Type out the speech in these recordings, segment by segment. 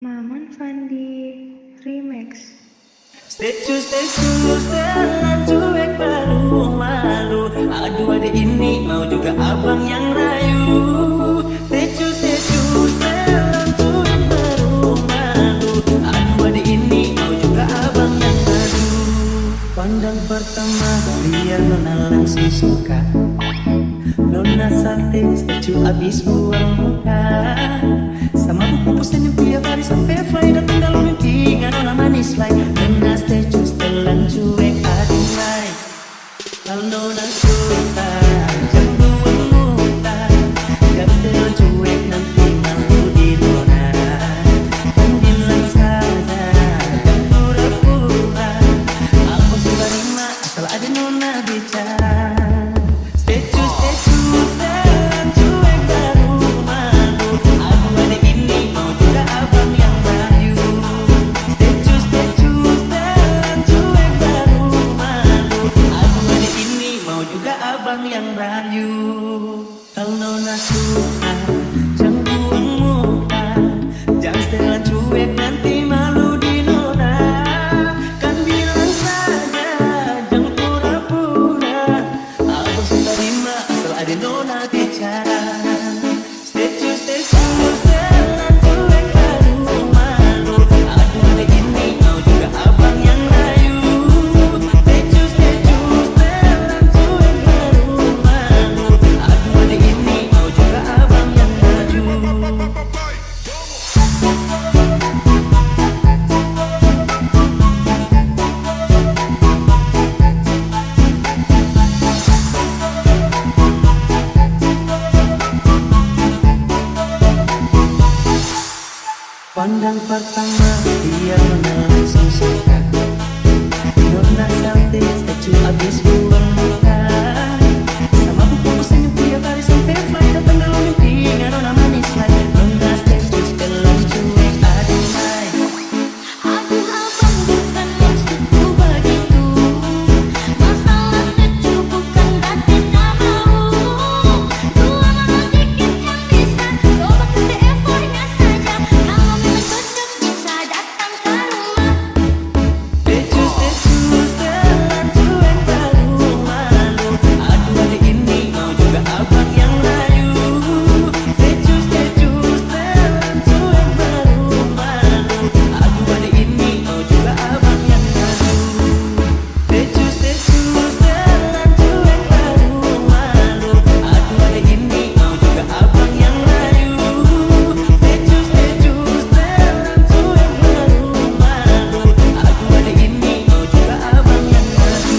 Maman Fandi Remix. Statue, setelan cuek baru malu. Aduh adek ini mau juga abang yang rayu. Statue, setelan cuek baru malu. Aduh adek ini mau juga abang yang rayu. Pandang pertama biar nona langsung suka. Nona sate statue abis buang muka. Sama buku pusen yang tiap hari sampai fly. Datang dalam mimpi nggak nona manis like. Nona statue setelan cuek aduh my. Kalau nona suka jangan buang muka. Jangan setelan cuek nanti malu di nona. Kan bilang saja jangan pura-pura. Aku suka terima asal ada nona bicara. Statue setelan cuek baru malu. Aduh adek ini mau juga abang yang rayu. Statue setelan cuek baru malu. Aduh adek ini mau juga abang yang rayu. Kalau nona suka jangan buang muka. Jangan setelan cuek nanti malu di nona. Kan bilang saja jangan pura-pura. Aku suka terima asal ada nona bicara. Statue setelan cuek baru malu. Aduh adek ini mau juga abang yang rayu. Statue setelan cuek baru malu. Aduh adek ini mau juga abang yang maju. Pandang pertama dia nona langsung suka. Nona sate statue abis buang muka. Sama buku pusen yang tiap hari sampai fly. Datang dalam mimpi nggak nona manis like. Nona statue setelan cuek aduh my. Aduh abang bukan maksudku begitu. Masalah statue bukan berarti tak mau. Dua orang dikit yang bisa. Coba kasih effortnya saja. Kalau memang cocok bisa datang ke rumah. Statue setelan cuek baru malu. Aduh adek ini mau juga abang yang rayu. Statue setelan cuek baru malu. Aduh adek ini mau juga abang yang rayu. Statue setelan cuek baru malu. Aduh adek ini mau juga abang yang rayu. Statue setelan cuek baru malu. Aduh adek ini mau juga abang yang rayu.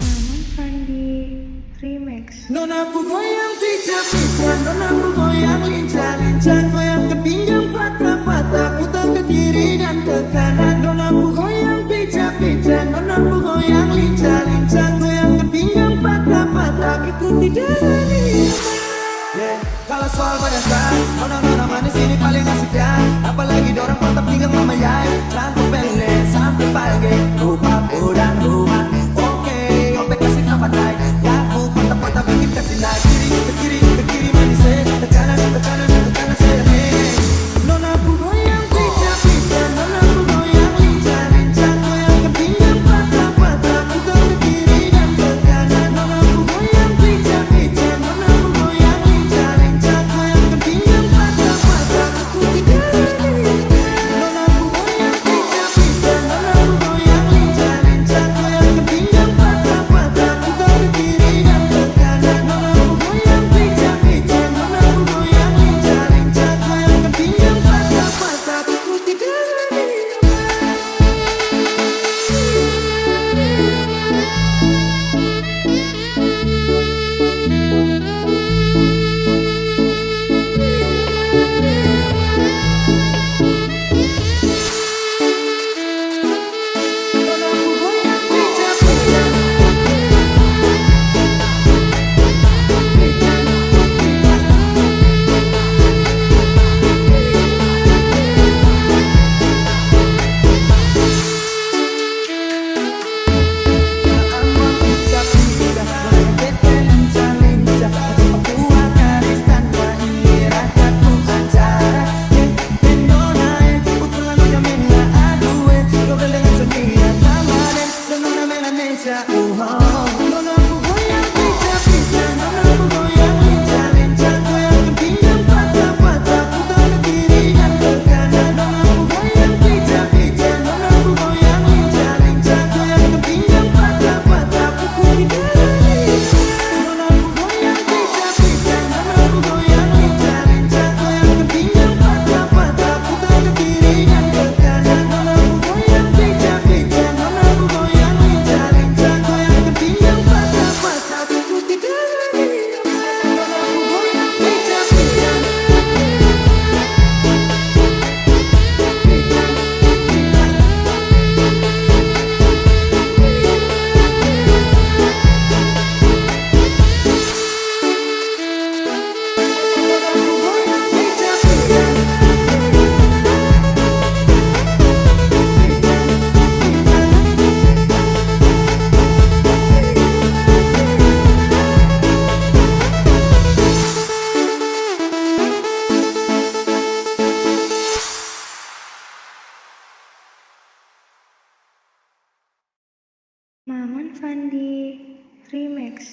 Maman Fandi Remix. Nonaku goyang pijak-pijak, nonaku goyang lincah-lincah, goyang ke pinggang patah-patah, putar ke kiri dan ke kanan. Nonaku goyang pijak-pijak, nonaku goyang lincah-lincah, goyang ke pinggang patah-patah, ikuti jalan irama. Yeah. Kalau soal badasan, nona-nona manis ini paling asik ya. Apalagi dorang mantap pinggang mama yai, cantik pele sampai pagi, rupa dan rumah. Oke, ope kasih apa naik, ya aku mantap-mantap bikin kasih naik. Ke kiri manis ke kanan saya nih. Nonaku goyang pijak-pijak, nonaku goyang lincah-lincah, goyang ke pinggang patah-patah, putar ke kiri dan ke kanan. Nonaku goyang pijak-pijak, nonaku goyang lincah-lincah, goyang ke pinggang patah-patah, ikuti jalan irama. Nonaku goyang pijak-pijak, nonaku goyang lincah-lincah, goyang ke Kamu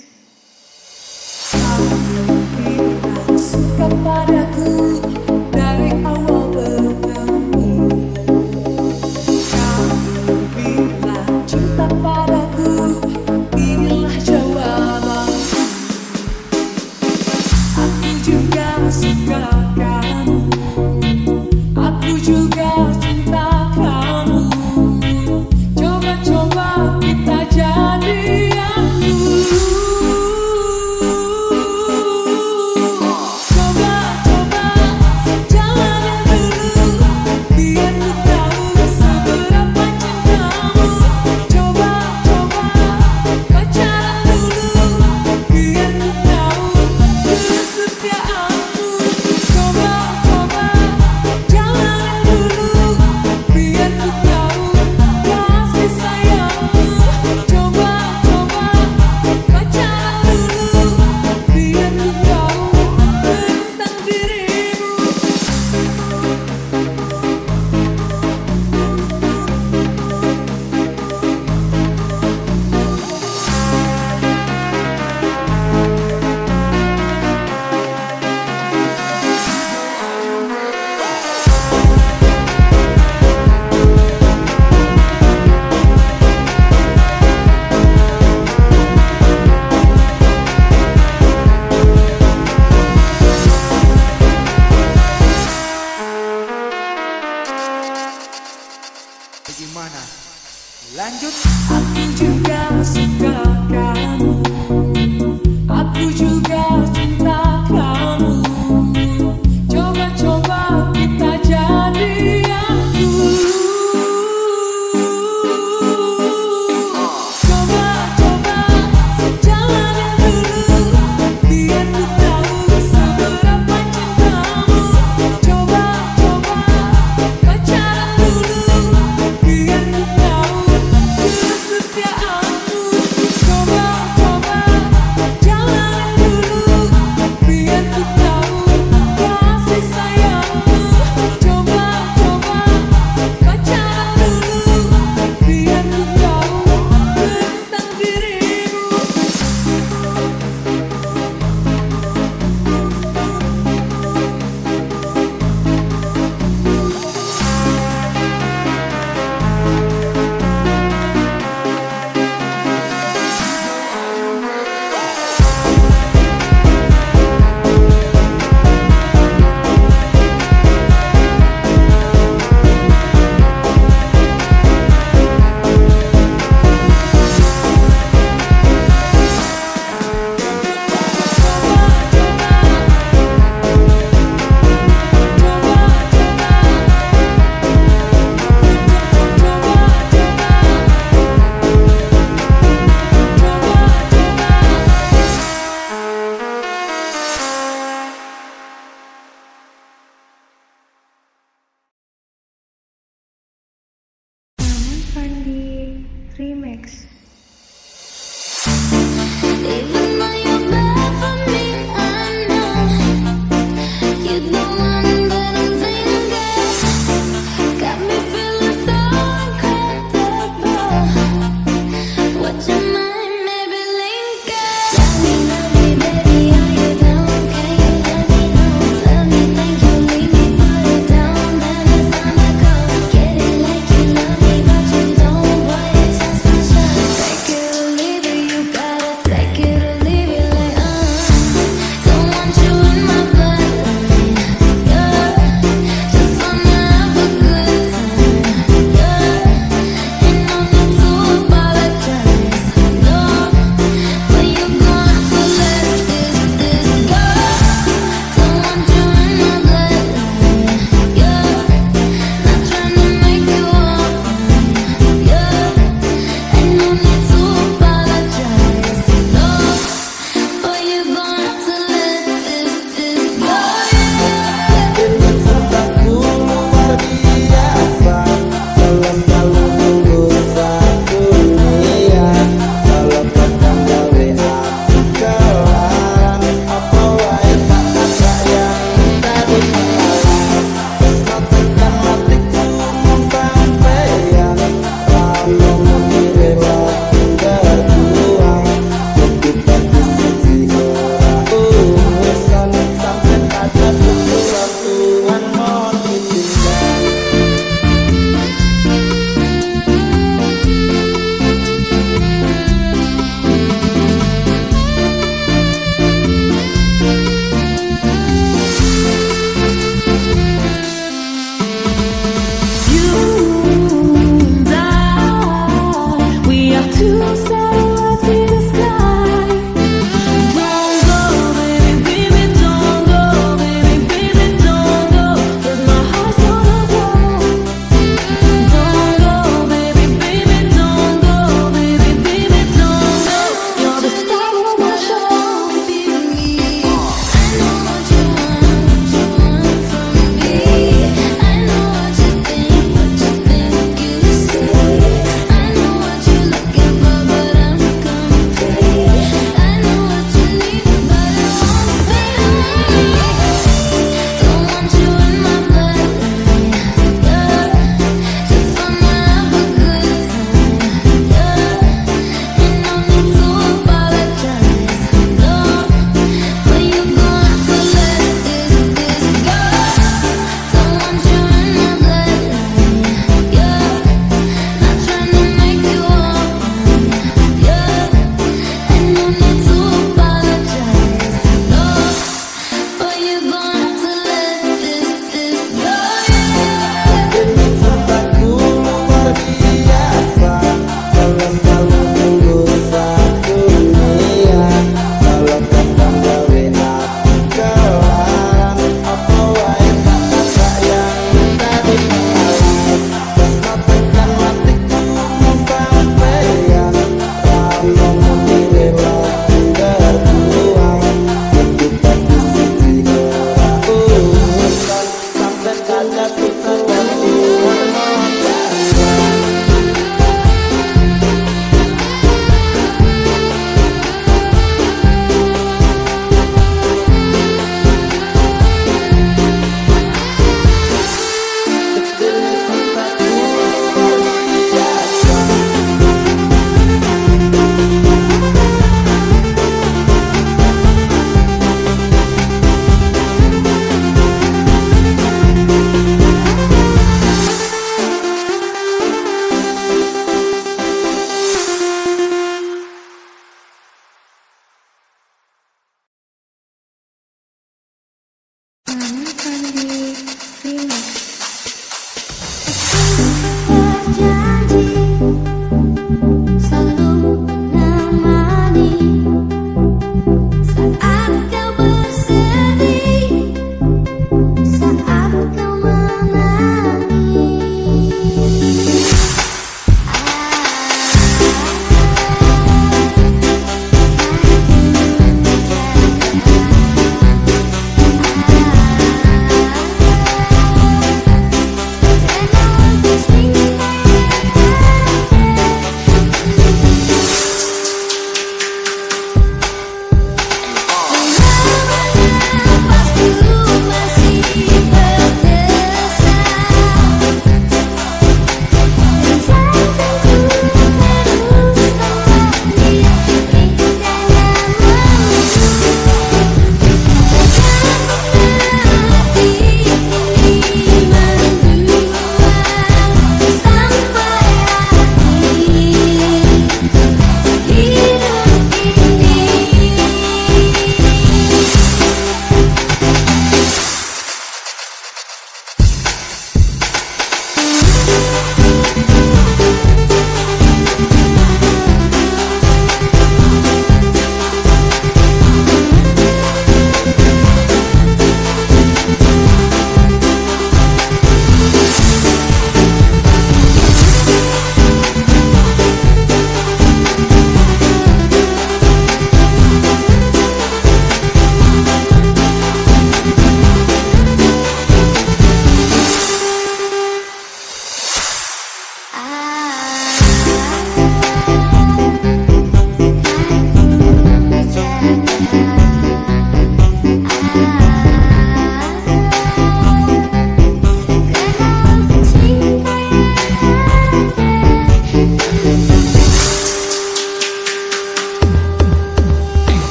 bilang suka padaku dari awal bertemu. Kamu bilang cinta padaku, inilah jawabanku. Aku juga suka kamu, aku juga cinta kamu. Coba-coba kita jadian dulu. Coba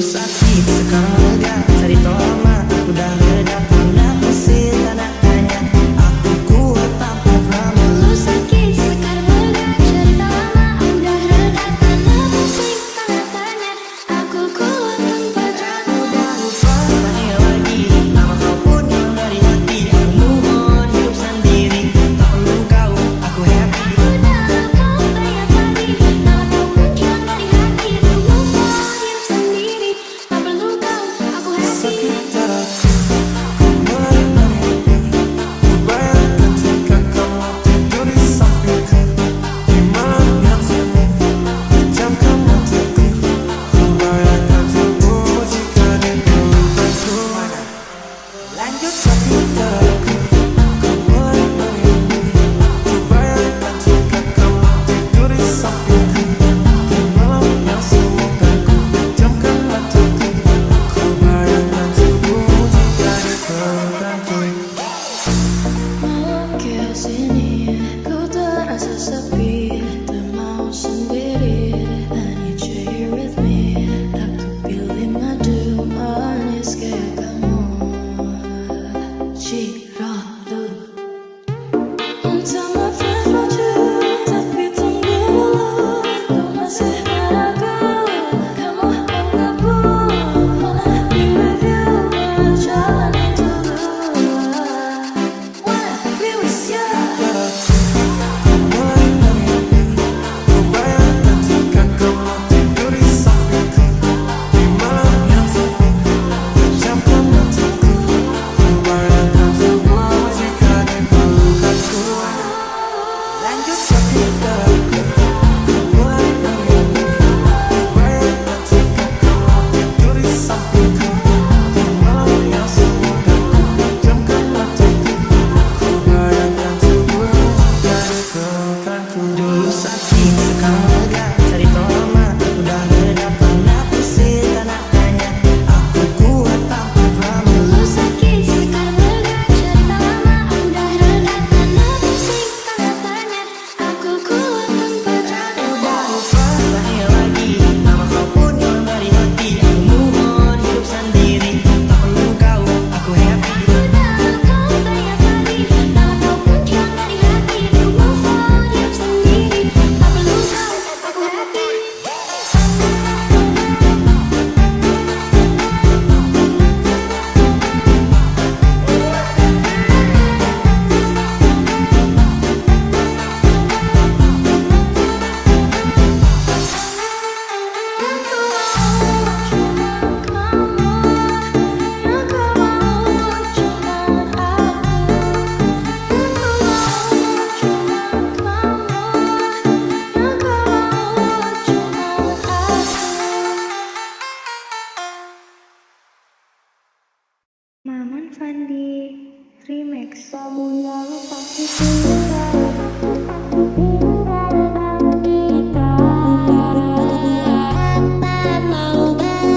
sakit sekarang lega, cari tolong udah reda. Pernah pusing tanda tanya, aku kuat tanpa drama. Dulu sakit sekarang lega, cerita lama udah reda. Karena pusing tanda tanya, aku kuat tanpa drama. Udah lupa tanya lagi, nama kau pun hilang dari hati. Aku move on, hidup sendiri, tak perlu kau, aku happy. Udah kau banyak lagi, nama kau pun hilang dari hati. Aku move on, hidup sendiri, tak perlu kau, aku happy. Sekitar aku, kembali ku bayangkan jika kamu tidur di sampingku. Di malam yang sunyi, pejamkan mataku. Ku bayangkan tubuhmu jika di pelukanku. Lanjut Sekitar aku, kembali ku bayangkan jika kamu tidur di sampingku. Di malam yang sunyi, ku pejamkan mataku. Ku bayangkan tubuhmu jika di pelukanku. Malam kayak sini, ku terasa sepi, tak mau sendiri. I need you here with me. Aku pilih madu manis kayak kamu. Cirodu. Entah my friends want you, tapi tunggu dulu. Kau masih padaku, kamu anggapku. Wanna be with you, berjalan dulu. Wanna be with you. Ku bayangkan jika kamu tidur di sampingku. Di malam yang sunyi, pejamkan mataku. Ku bayangkan tubuhmu jika di pelukanku. lanjut Sekitar aku, mulai dari ini. Ku bayangkan jika kamu tidur di sampingku. Di malam yang sunyi, ku pejamkan mataku. Ku bayangkan tubuhmu jika di pelukanku. Dulu sakit sekarang lega, cari tolong udah reda. Pernah pusing tanda tanya, aku kuat tanpa drama. Dulu sakit sekarang lega, cerita lama udah reda. Karena pusing tanda tanya, aku kuat tanpa drama. Udah lupa tanya lagi, nama kau pun hilang dari hati. Aku move on, hidup sendiri, tak perlu kau, aku happy. Udah kau banyak lagi, nama kau pun hilang dari hati. Aku move on, hidup sendiri, tak perlu kau, aku happy. Maman Fandi Remix.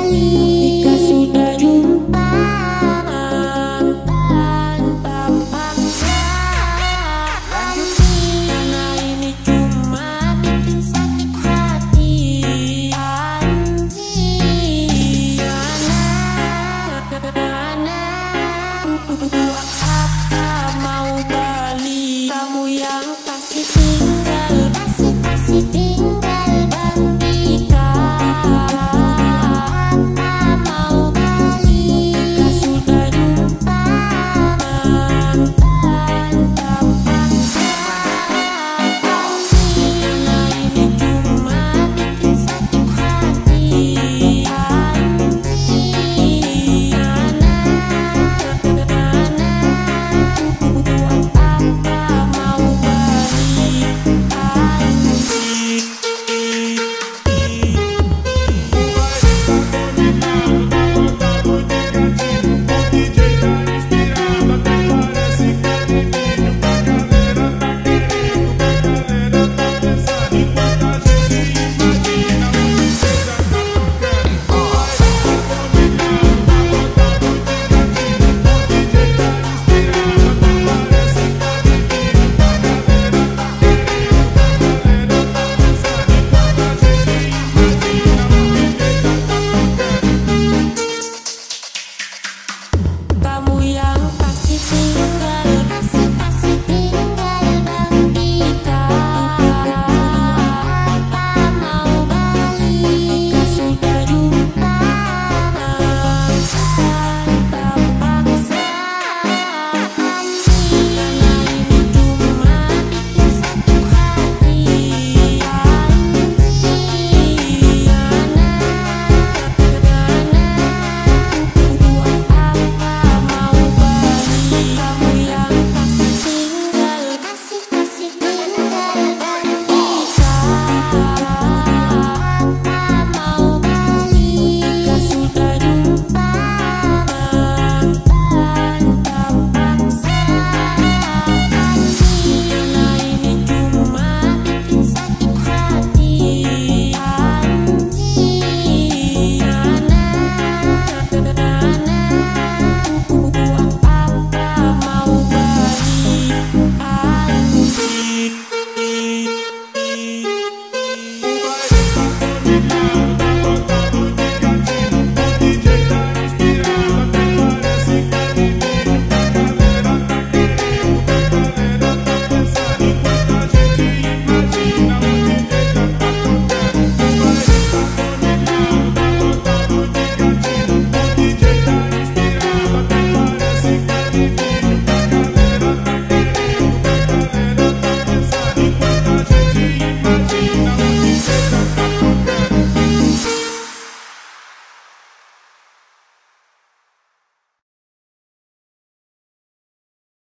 Jika sudah jumpa, karena ini cuma bikin sakit hati. Buat apa mau balik? Kamu yang kasih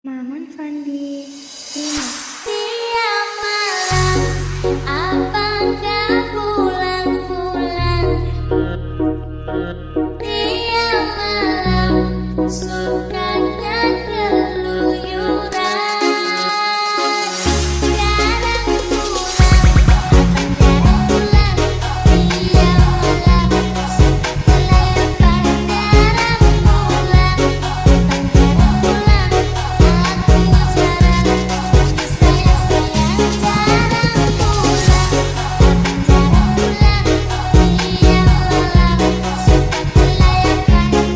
Maman Fandi Remix. Tiap malam apakah pulang-pulang? Tiap malam sukanya keluyuran. Jarang pulang, akan jarang pulang. Tiap malam kelayapan jarang pulang. Akan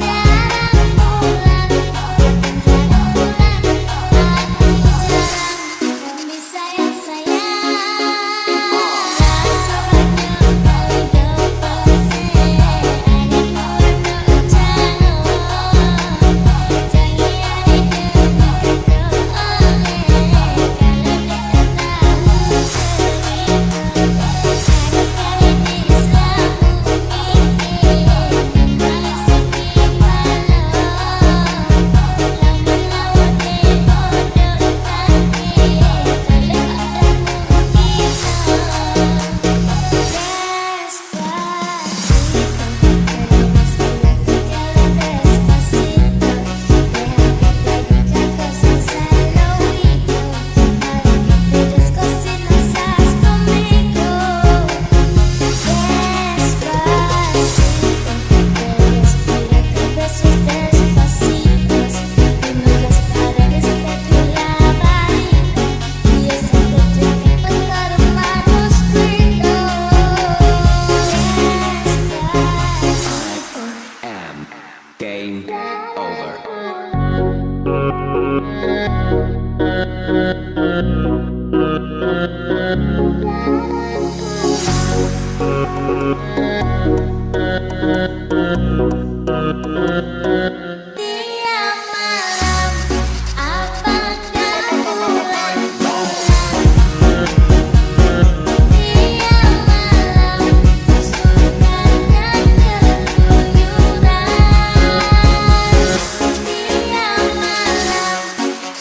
jarang pulang. Aku jarang disayang-sayang. Jarang pulang, akan jarang pulang. Tiap malam suka kelayapan jarang pulang. Akan jarang pulang. Aku jarang disayang-sayang. Rasa banyak kali dopase ari kuat no cano. Jangi ari demi kata oleh kalau kita tahu cerita. Kali-kali di Islam mikir malah sedih malah. Lamun lawan bodoh kaki kalau Game over. tiap malam apakah pulang-pulang? Tiap malam sukanya keluyuran. Tiap malam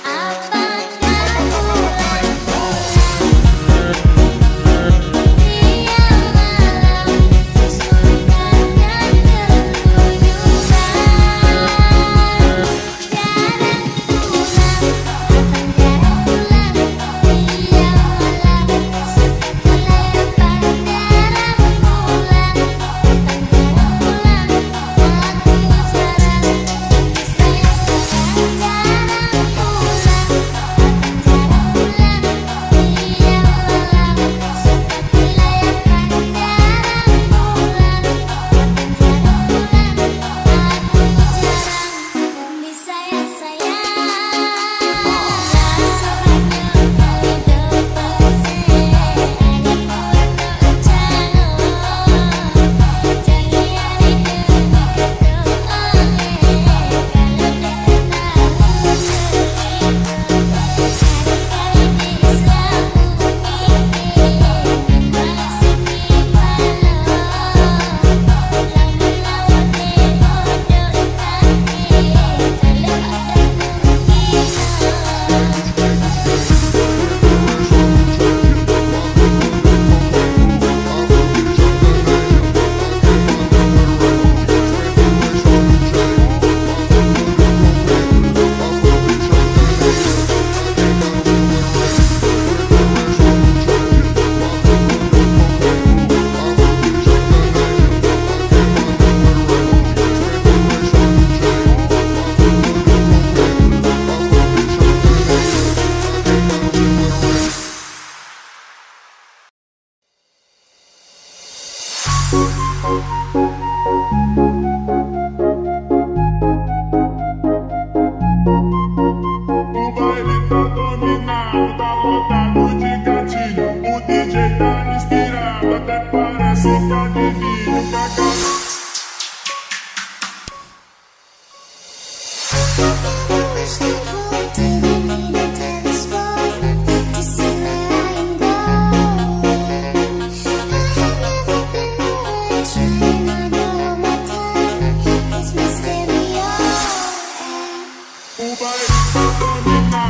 apakah pulang-pulang? Tiap malam sukanya O baile tá dominado, tá lotado de gatinho. O DJ tá inspirado, até parece que adivinha o que acaba. O baile tá dominado.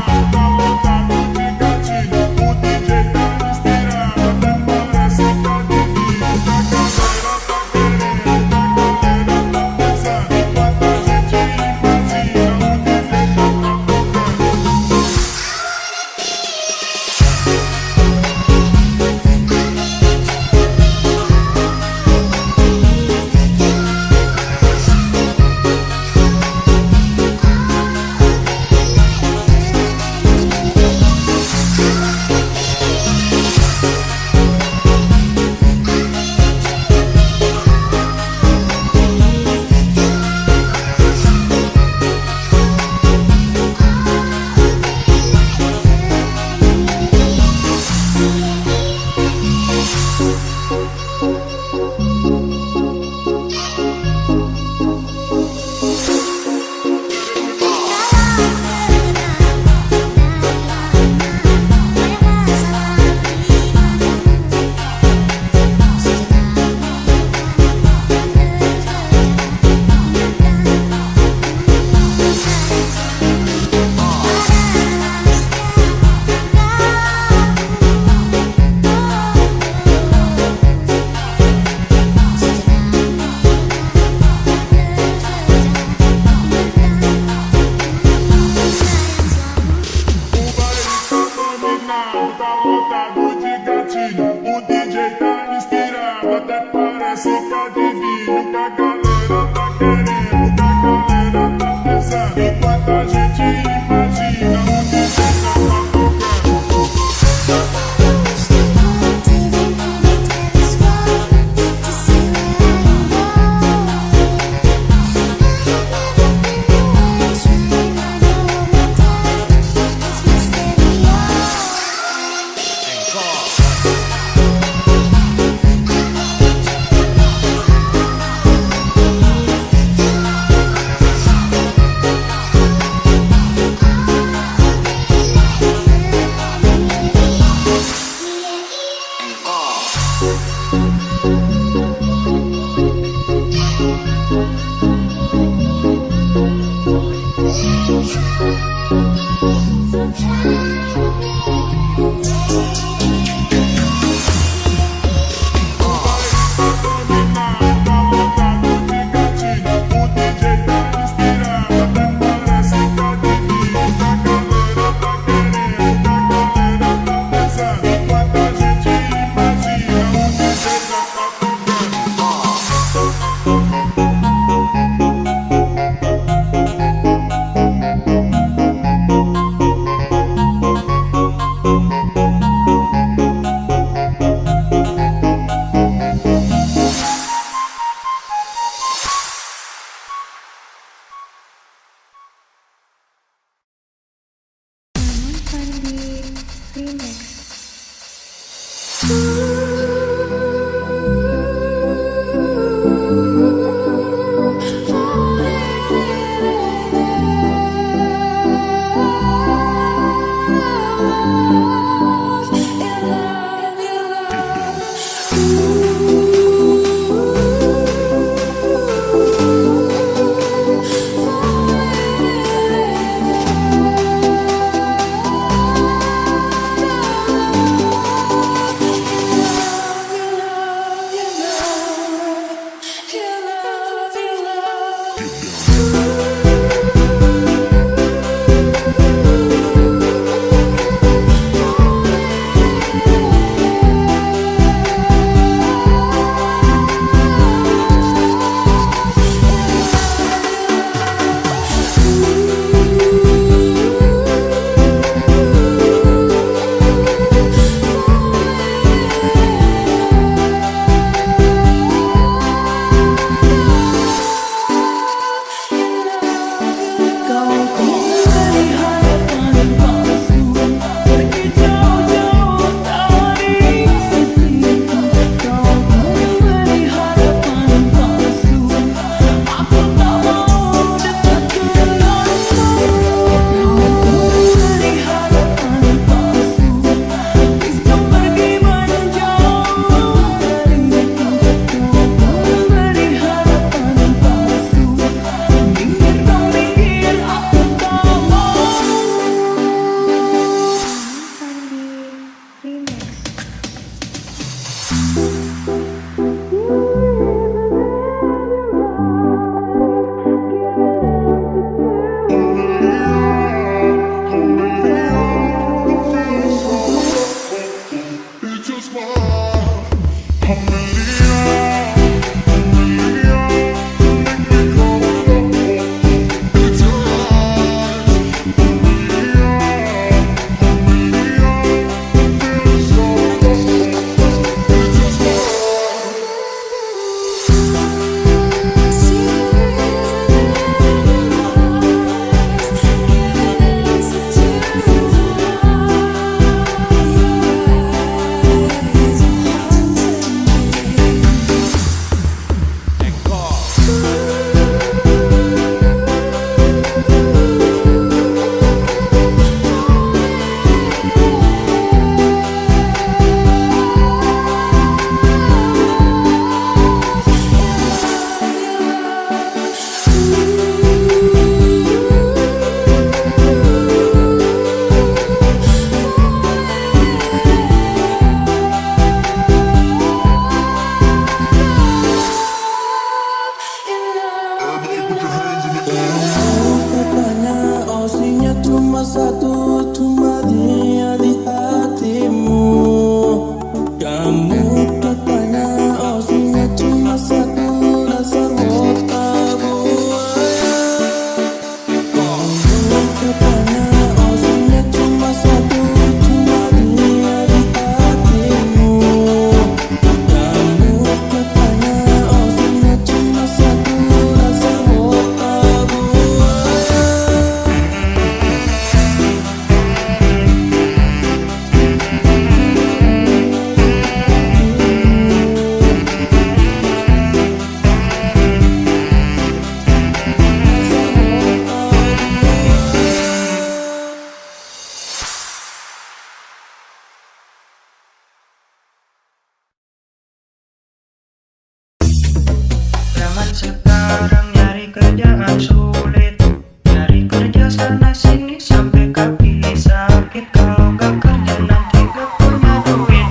jangan sulit. Cari kerja sana sini sampai kaki sakit. Kalau gak kerja nanti gak punya duit.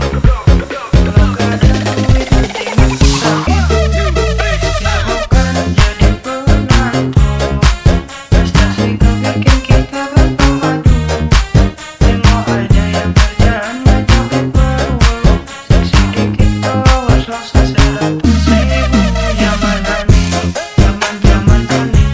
Kalau gak ada duit nanti mati sakit. Ya bukan jadi penantu, prestasi gak bikin kita berpadu. Tengok aja yang kerjaan ngajak berulu. Seksi dikit bawa selasa 100.000. Zaman ani, zaman-zaman ani,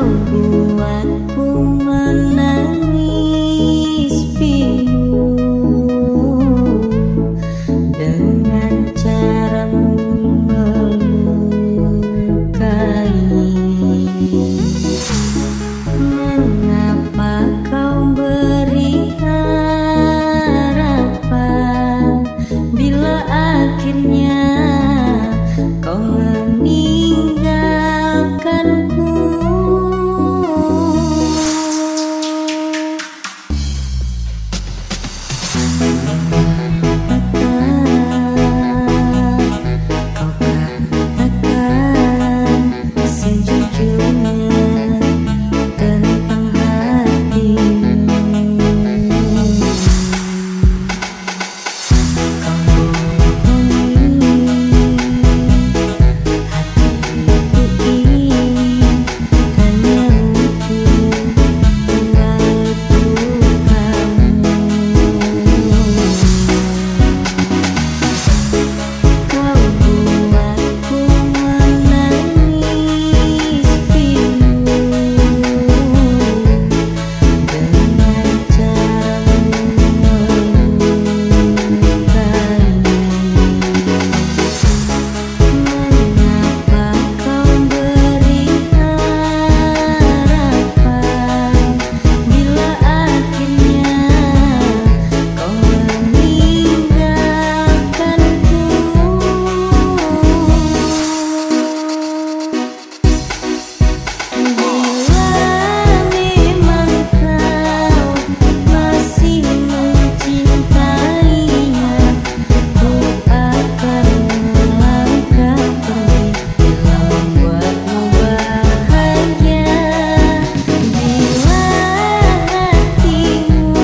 Kau buatku menangis pilu dengan caramu melukai. Mengapa kau beri harapan bila akhirnya kau meninggalkanku? Kau katakan sejujurnya tentang hatimu. Kau bohongi hatiku ini hanya untuk membalasmu kamu. Kau buatku menangis pilu dengan caramu melukai. Mengapa kau beri harapan bila akhirnya kau meninggalkanku? Bila memang kau masih mencintainya, ku akan melangkah pergi bila membuatmu bahagia. Bila hatimu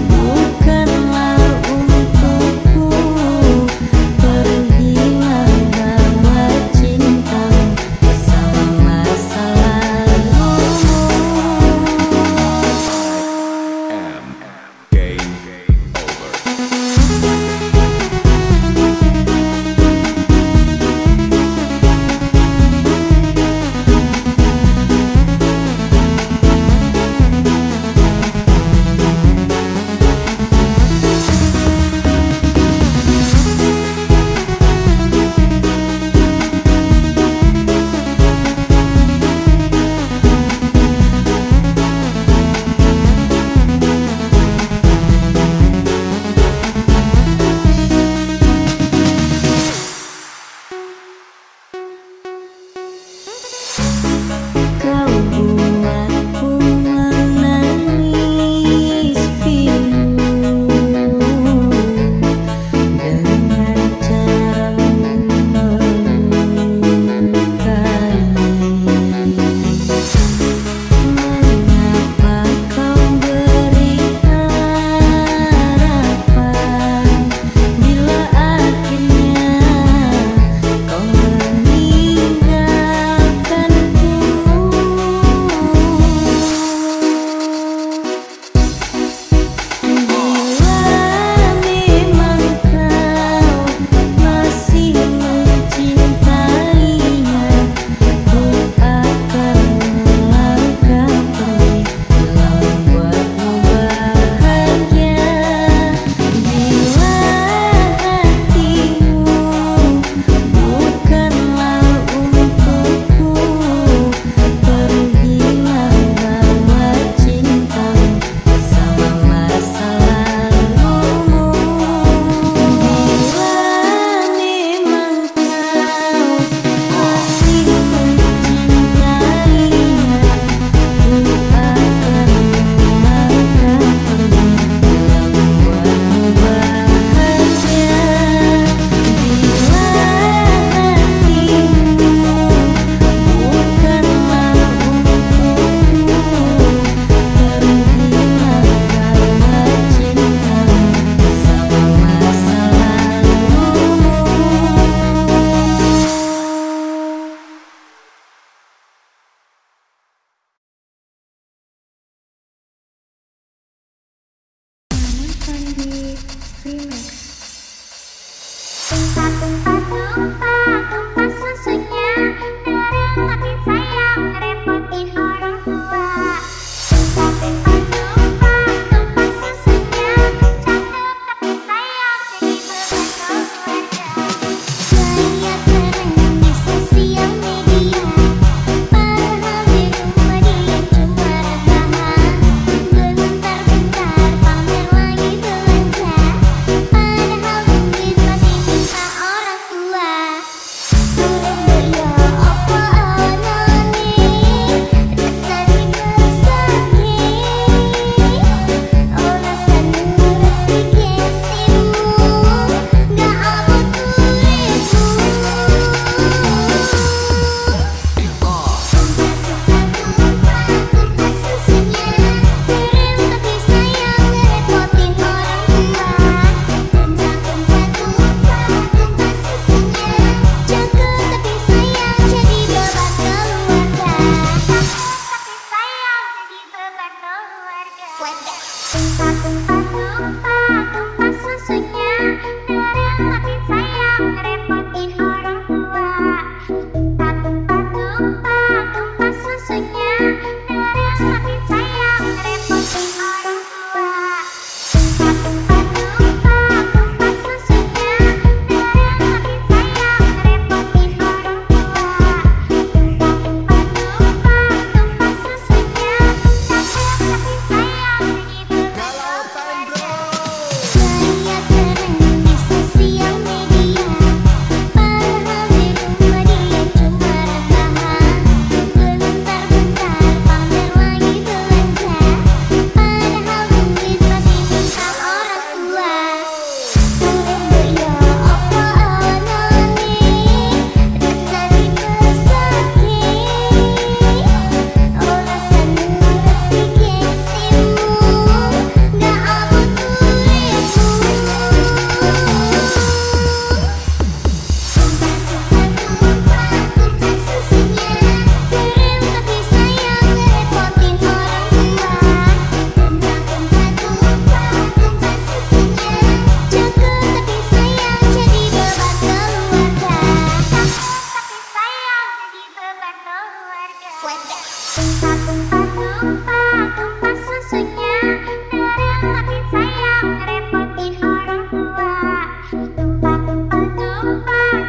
bukanlah untukku, pergilah bawa cintamu bersama masa lalumu. Game over. Kau buatku menangis pilu dengan caramu melukai. Mengapa kau beri harapan bila akhirnya kau meninggalkanku? Bila memang kau masih mencintainya, ku akan melangkah pergi bila membuatmu bahagia. Bila hatimu bukanlah untukku, pergilah bawa cintamu bersama masa lalumu. Bila memang kau masih mencintainya, ku akan melangkah pergi bila membuatmu bahagia. Bila hatimu bukanlah untukku, pergilah bawa cintamu bersama masa lalumu. Sandi Remix. Tumpah susunya, terlalu sayang, repotin Tumpah susunya, ngerepotin sayang, ngerepotin orang tua.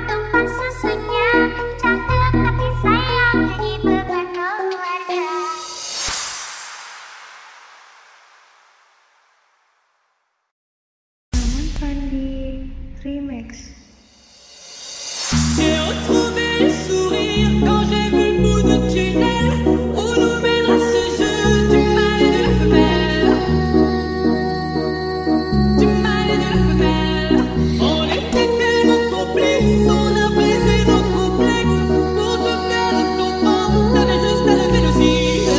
Tumpah susunya, cakep tapi sayang, jadi beban keluarga. Namun Fandi Remix. J'ai retrouvé le sourire quand j'ai vu le bout du tunnel où nous mènera ce jeu du mâle et de la femelle. Du mâle et de la femelle. On était tellement complices, on a brisé nos complexes. Pour te faire de ton ventre, t'avais juste à lever le cil.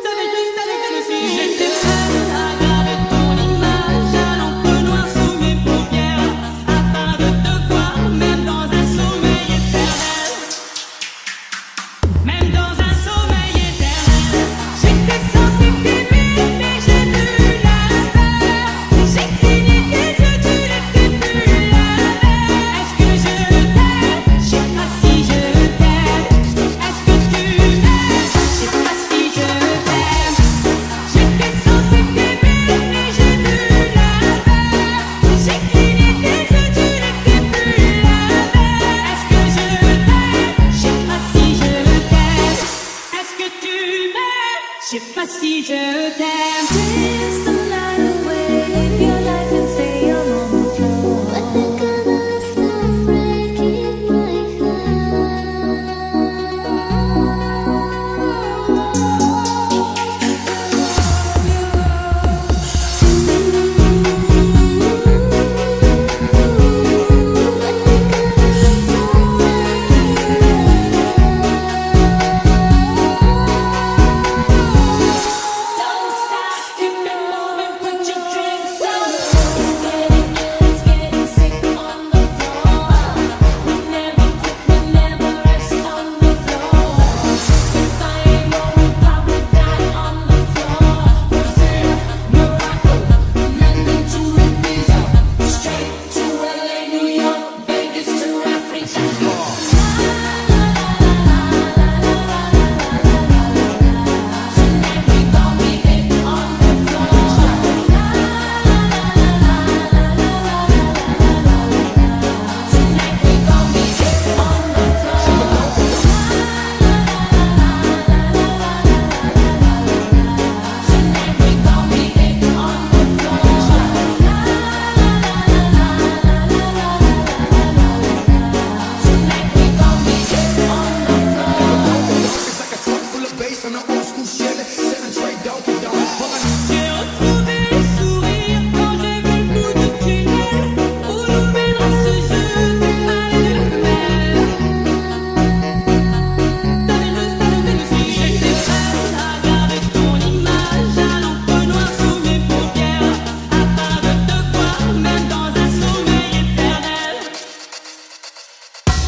T'avais juste à lever le cil. J'étais prête à graver ton image à l'encre noire sous mes paupières, afin de te voir même dans un sommeil éternel. Même dans un sommeil éternel. J'étais censée t'aimer, mais j'ai vu l'inverse. J'ai cligné des yeux, tu n'étais plus la même. Est-ce que je t'aime? Je sais pas si je t'aime. Est-ce que tu m'aimes? Je sais pas si je t'aime. J'étais censée t'aimer, mais j'ai vu l'inverse. J'ai cligné des yeux, tu n'étais plus la même. Est-ce que je t'aime? Je sais pas si je t'aime. Est-ce que tu m'aimes? Je sais pas si je t'aime. Dance the night away, live your life and say I'm on the floor. But the color starts breaking my Don't stop, keep it moving, put your drinks on. It's getting sick on the floor. We never quit, we never rest on the floor. If I ain't wrong, we probably die on the floor. Brazil, Morocco, London to Ibiza, straight to LA, New York, Vegas to Africa. Tonight we gon' be it on the floor. Tonight we gon' be it on the floor. Tonight we gon' be it on the floor. Tonight we gon' be it on the floor. It's like a trunk full of bass on an old school Chevy. 7 tray Donkey Dong. J'ai retrouvé le sourire quand j'ai vu le bout du tunnel où nous mènera ce jeu du mâle et de la femelle. T'avais juste à lever le cil. J'étais prête à graver ton image à l'encre noire sous mes paupières, afin de te voir même dans un sommeil éternel.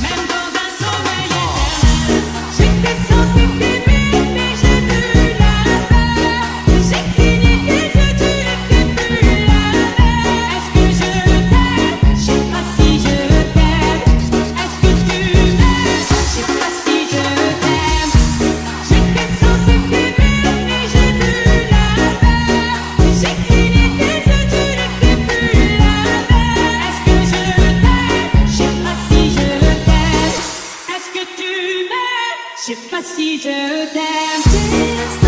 Même dans un sommeil éternel. J'étais censée t'aimer, mais j'ai vu l'inverse. J'ai cligné des yeux, tu n'étais plus la même. Est-ce que je t'aime? Je sais pas si je t'aime. Est-ce que tu m'aimes? Je sais pas si je t'aime. J'étais censée t'aimer, mais j'ai vu l'inverse. J'ai cligné des yeux, tu n'étais plus la même. Est-ce que je t'aime? Je sais pas si je t'aime. Est-ce que tu m'aimes? Je sais pas si je t'aime. dance.